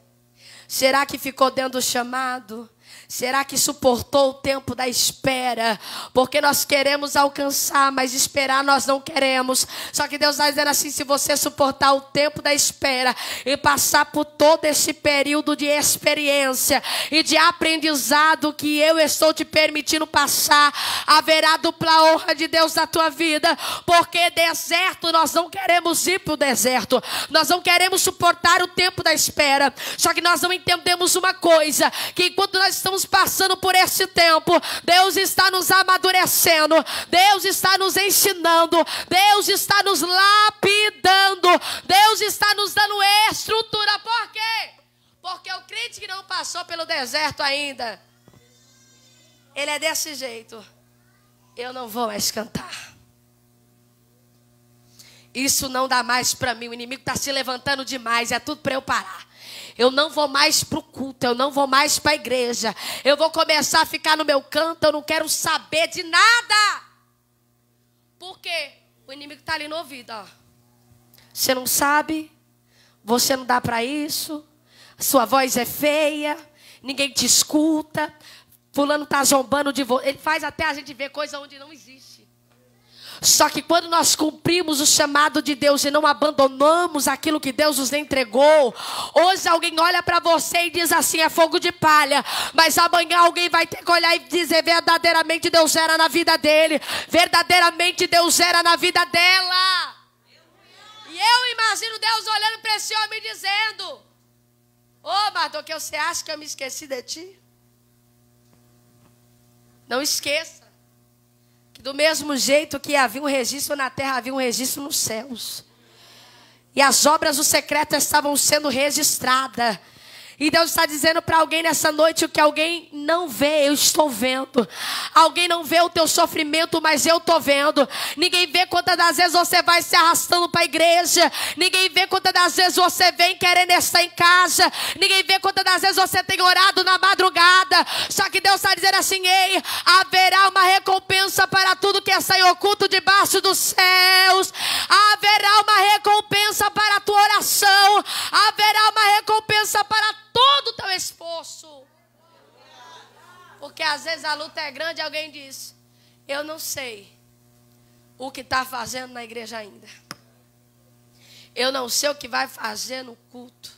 Será que ficou dentro do chamado? Será que suportou o tempo da espera? Porque nós queremos alcançar, mas esperar nós não queremos. Só que Deus está dizendo assim: se você suportar o tempo da espera e passar por todo esse período de experiência e de aprendizado que eu estou te permitindo passar, haverá dupla honra de Deus na tua vida. Porque deserto, nós não queremos ir para o deserto. Nós não queremos suportar o tempo da espera. Só que nós não entendemos uma coisa: que enquanto nós estamos passando por esse tempo, Deus está nos amadurecendo, Deus está nos ensinando, Deus está nos lapidando, Deus está nos dando estrutura. Por quê? Porque o crente que não passou pelo deserto ainda, ele é desse jeito: eu não vou mais cantar, isso não dá mais para mim, o inimigo está se levantando demais, é tudo para eu parar. Eu não vou mais para o culto, eu não vou mais para a igreja. Eu vou começar a ficar no meu canto, eu não quero saber de nada. Por quê? O inimigo está ali no ouvido, ó. Você não sabe, você não dá para isso, sua voz é feia, ninguém te escuta, fulano está zombando de você. Ele faz até a gente ver coisa onde não existe. Só que quando nós cumprimos o chamado de Deus e não abandonamos aquilo que Deus nos entregou, hoje alguém olha para você e diz assim: é fogo de palha. Mas amanhã alguém vai ter que olhar e dizer: verdadeiramente Deus era na vida dele, verdadeiramente Deus era na vida dela. E eu imagino Deus olhando para esse homem e dizendo: ô Mardoqueu, que você acha que eu me esqueci de ti? Não esqueça. Do mesmo jeito que havia um registro na terra, havia um registro nos céus. E as obras do secreto estavam sendo registradas. E Deus está dizendo para alguém nessa noite: o que alguém não vê, eu estou vendo. Alguém não vê o teu sofrimento, mas eu estou vendo. Ninguém vê quantas das vezes você vai se arrastando para a igreja. Ninguém vê quantas das vezes você vem querendo estar em casa. Ninguém vê quantas das vezes você tem orado na madrugada. Só que Deus está dizendo assim: ei, haverá uma recompensa para tudo que está em oculto debaixo dos céus. Haverá uma recompensa para a tua oração. Haverá uma recompensa para todo o teu esforço. Porque às vezes a luta é grande e alguém diz: eu não sei o que está fazendo na igreja ainda. Eu não sei o que vai fazer no culto.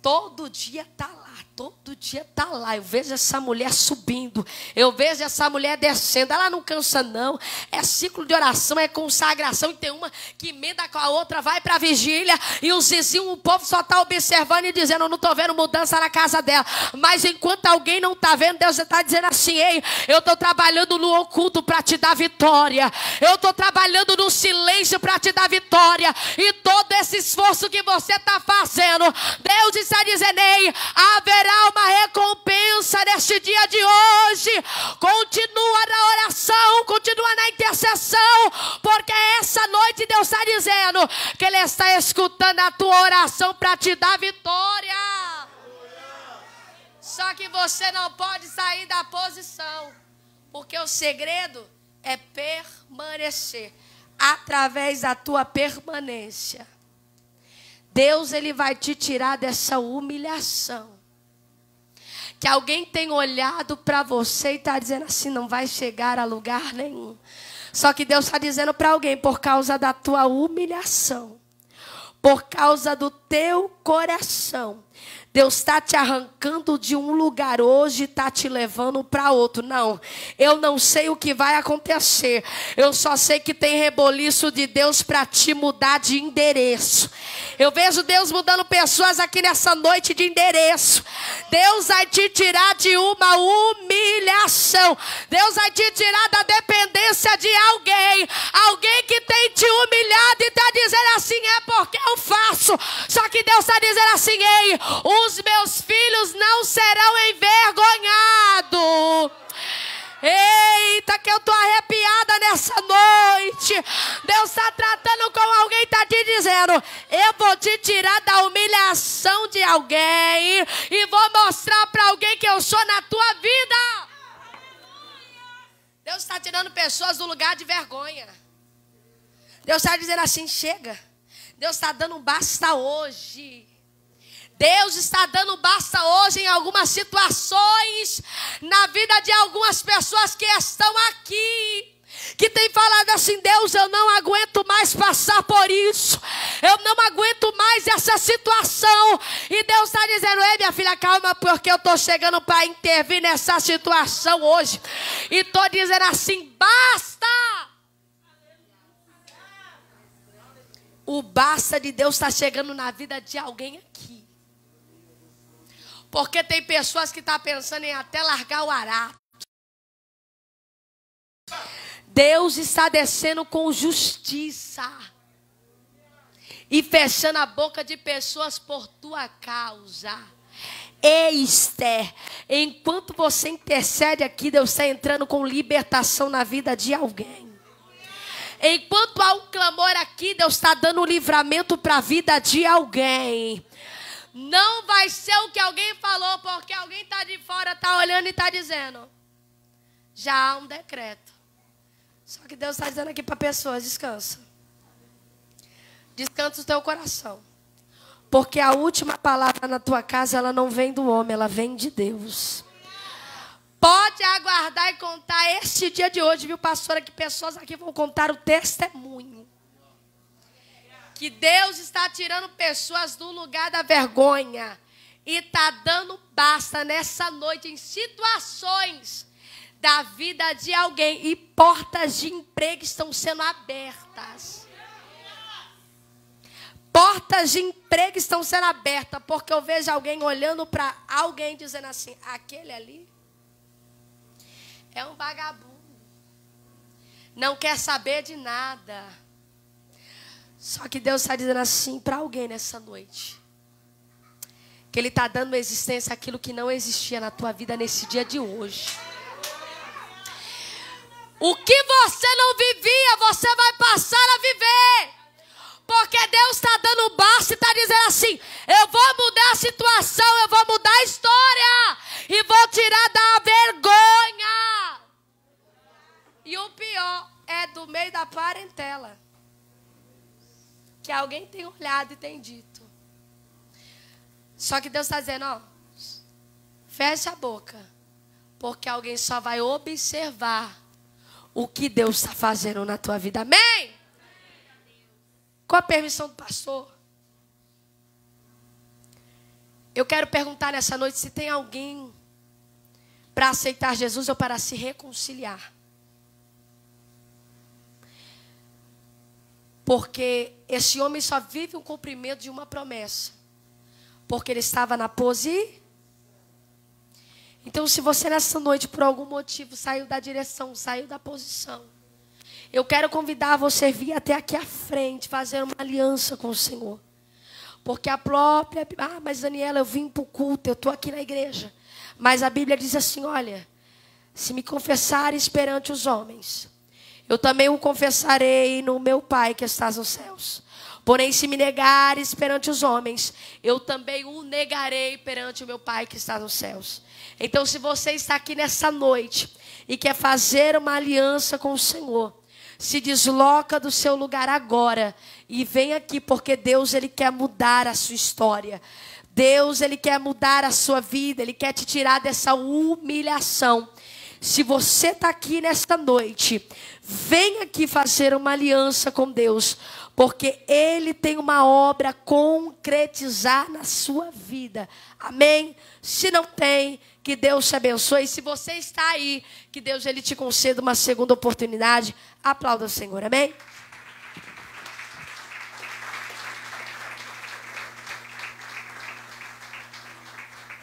Todo dia está lá. Todo dia está lá. Eu vejo essa mulher subindo. Eu vejo essa mulher descendo. Ela não cansa não. É ciclo de oração, é consagração. E tem uma que emenda com a outra, vai para a vigília. E os vizinhos, o povo só está observando e dizendo: eu não estou vendo mudança na casa dela. Mas enquanto alguém não está vendo, Deus está dizendo assim: ei, eu estou trabalhando no oculto para te dar vitória. Eu estou trabalhando no silêncio para te dar vitória. E todo esse esforço que você está fazendo, Deus está dizendo: ei, haverá uma recompensa neste dia de hoje. Continua na oração, continua na intercessão, porque essa noite Deus está dizendo que Ele está escutando a tua oração para te dar vitória. Só que você não pode sair da posição, porque o segredo é permanecer. Através da tua permanência, Deus, Ele vai te tirar dessa humilhação. Que alguém tem olhado para você e está dizendo assim, não vai chegar a lugar nenhum. Só que Deus está dizendo para alguém, por causa da tua humilhação, por causa do teu coração, Deus está te arrancando de um lugar hoje e está te levando para outro. Não, eu não sei o que vai acontecer. Eu só sei que tem reboliço de Deus para te mudar de endereço. Eu vejo Deus mudando pessoas aqui nessa noite de endereço. Deus vai te tirar de uma humilhação. Deus vai te tirar da dependência de alguém. Alguém que tem te humilhado e está dizendo assim, é porque eu faço. Só que Deus está dizendo assim, ei, os meus filhos não serão envergonhados. Eita, que eu estou arrepiada nessa noite. Deus está tratando com alguém e está te dizendo, eu vou te tirar da humilhação de alguém e vou mostrar para alguém que eu sou na tua vida. Deus está tirando pessoas do lugar de vergonha. Deus está dizendo assim, chega. Deus está dando um basta hoje. Deus está dando basta hoje em algumas situações na vida de algumas pessoas que estão aqui, que tem falado assim, Deus, eu não aguento mais passar por isso, eu não aguento mais essa situação, e Deus está dizendo, ei minha filha, calma, porque eu estou chegando para intervir nessa situação hoje, e estou dizendo assim, basta. O basta de Deus está chegando na vida de alguém aqui. Porque tem pessoas que estão pensando em até largar o arato. Deus está descendo com justiça. E fechando a boca de pessoas por tua causa. Ei, Esther, enquanto você intercede aqui, Deus está entrando com libertação na vida de alguém. Enquanto há um clamor aqui, Deus está dando livramento para a vida de alguém. Não vai ser o que alguém falou, porque alguém está de fora, está olhando e está dizendo. Já há um decreto. Só que Deus está dizendo aqui para pessoas, descansa. Descansa o teu coração. Porque a última palavra na tua casa, ela não vem do homem, ela vem de Deus. Pode aguardar e contar este dia de hoje, viu, pastora, que pessoas aqui vão contar o testemunho. Que Deus está tirando pessoas do lugar da vergonha. E está dando basta nessa noite em situações da vida de alguém. E portas de emprego estão sendo abertas. Portas de emprego estão sendo abertas. Porque eu vejo alguém olhando para alguém dizendo assim, aquele ali é um vagabundo. Não quer saber de nada. Só que Deus está dizendo assim para alguém nessa noite. Que Ele está dando existência àquilo que não existia na tua vida nesse dia de hoje. O que você não vivia, você vai passar a viver. Porque Deus está dando basta e está dizendo assim, eu vou mudar a situação, eu vou mudar a história. E vou tirar da vergonha. E o pior é do meio da parentela. Que alguém tem olhado e tem dito. Só que Deus está dizendo, ó, fecha a boca. Porque alguém só vai observar o que Deus está fazendo na tua vida. Amém? Com a permissão do pastor. Eu quero perguntar nessa noite se tem alguém para aceitar Jesus ou para se reconciliar. Porque esse homem só vive o cumprimento de uma promessa. Porque ele estava na pose. Então, se você nessa noite, por algum motivo, saiu da direção, saiu da posição, eu quero convidar você a vir até aqui à frente, fazer uma aliança com o Senhor. Porque a própria... mas Daniela, eu vim para o culto, eu estou aqui na igreja. Mas a Bíblia diz assim, olha, se me confessares perante os homens, eu também o confessarei no meu Pai que estás nos céus. Porém, se me negares perante os homens, eu também o negarei perante o meu Pai que está nos céus. Então, se você está aqui nessa noite e quer fazer uma aliança com o Senhor, se desloca do seu lugar agora e vem aqui, porque Deus, Ele quer mudar a sua história. Deus, Ele quer mudar a sua vida, Ele quer te tirar dessa humilhação. Se você está aqui nesta noite, vem aqui fazer uma aliança com Deus, porque Ele tem uma obra a concretizar na sua vida. Amém? Se não tem, que Deus te abençoe. Se você está aí, que Deus, Ele te conceda uma segunda oportunidade. Aplauda o Senhor. Amém?